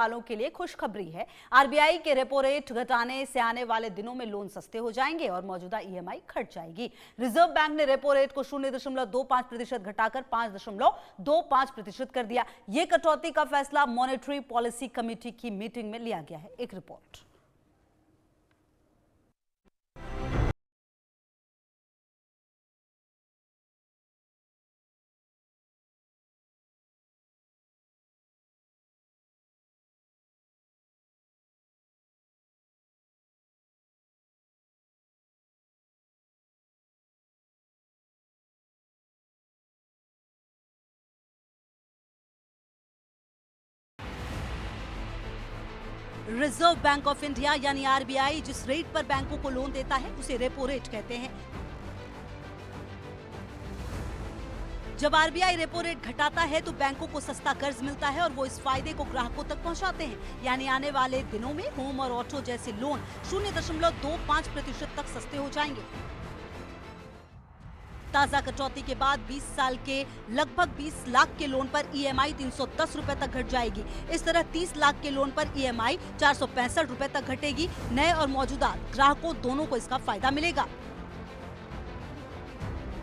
वालों के लिए खुशखबरी है। आरबीआई के रेपो रेट घटाने से आने वाले दिनों में लोन सस्ते हो जाएंगे और मौजूदा ईएमआई घट जाएगी। रिजर्व बैंक ने रेपो रेट को 0.25% घटाकर 5.25% कर दिया। यह कटौती का फैसला मॉनेटरी पॉलिसी कमेटी की मीटिंग में लिया गया है। एक report. Reserve bank of India यानी आरबीआई जिस रेट पर बैंकों को लोन देता है उसे रेपो रेट कहते हैं। जब आरबीआई रेपो रेट घटाता है तो बैंकों को सस्ता कर्ज मिलता है और वो इस फायदे को ग्राहकों तक पहुंचाते हैं। यानी आने वाले दिनों में होम और ऑटो जैसे लोन 0.25% तक सस्ते हो जाएंगे। ताजा कटौती के बाद 20 साल के लगभग 20 लाख के लोन पर ईएमआई 310 रुपए तक घट जाएगी। इस तरह 30 लाख के लोन पर ईएमआई 465 रुपए तक घटेगी। नए और मौजूदा ग्राहकों दोनों को इसका फायदा मिलेगा।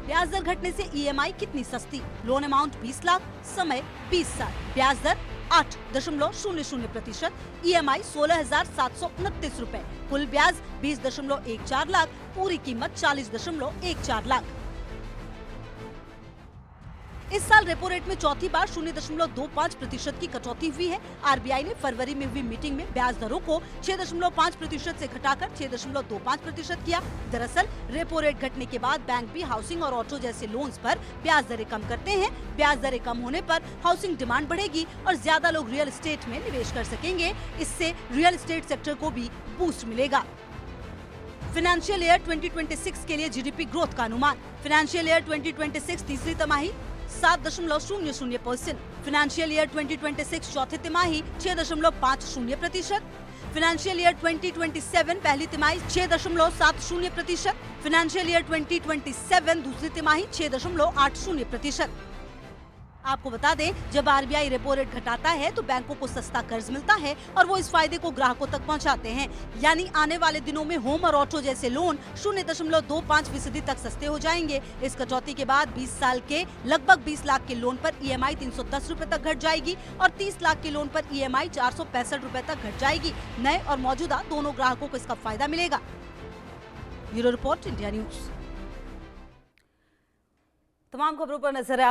ब्याज दर घटने से ईएमआई कितनी सस्ती? लोन अमाउंट 20 लाख, समय 20 साल, ब्याज दर 8.00%, ईएमआई 16,729 रुपए, कुल ब्याज 20.14 लाख, पूरी कीमत 40.14 लाख। इस साल रेपो रेट में चौथी बार 0.25% की कटौती हुई है। आरबीआई ने फरवरी में हुई मीटिंग में ब्याज दरों को 6.5% से घटाकर 6.25% किया। दरअसल रेपो रेट घटने के बाद बैंक भी हाउसिंग और ऑटो जैसे लोन्स पर ब्याज दरें कम करते हैं। ब्याज दरें कम होने पर हाउसिंग डिमांड बढ़ेगी और ज्यादा लोग रियल एस्टेट में निवेश कर सकेंगे। इससे रियल एस्टेट सेक्टर को भी बूस्ट मिलेगा। फाइनेंशियल ईयर 2026 के लिए जीडीपी ग्रोथ का अनुमान। फाइनेंशियल ईयर 2026 तीसरी तिमाही 7.00%, फाइनेंशियल ईयर 2026 चौथी तिमाही 6.50%, फाइनेंशियल ईयर 2027 पहली तिमाही 6.70%, फाइनेंशियल ईयर 2027 दूसरी तिमाही 6.80%। आपको बता दें, जब आरबीआई रेपो रेट घटाता है तो बैंकों को सस्ता कर्ज मिलता है और वो इस फायदे को ग्राहकों तक पहुंचाते हैं। यानी आने वाले दिनों में होम और ऑटो जैसे लोन 0.25% तक सस्ते हो जाएंगे। इस कटौती के बाद 20 साल के लगभग 20 लाख के लोन पर ईएमआई 310 रुपए तक घट जाएगी और 30 लाख के लोन पर ईएमआई 465 रुपए तक घट जाएगी। नए और मौजूदा दोनों ग्राहकों को इसका फायदा मिलेगा। Bureau report, India news. तमाम खबरों पर नजर है।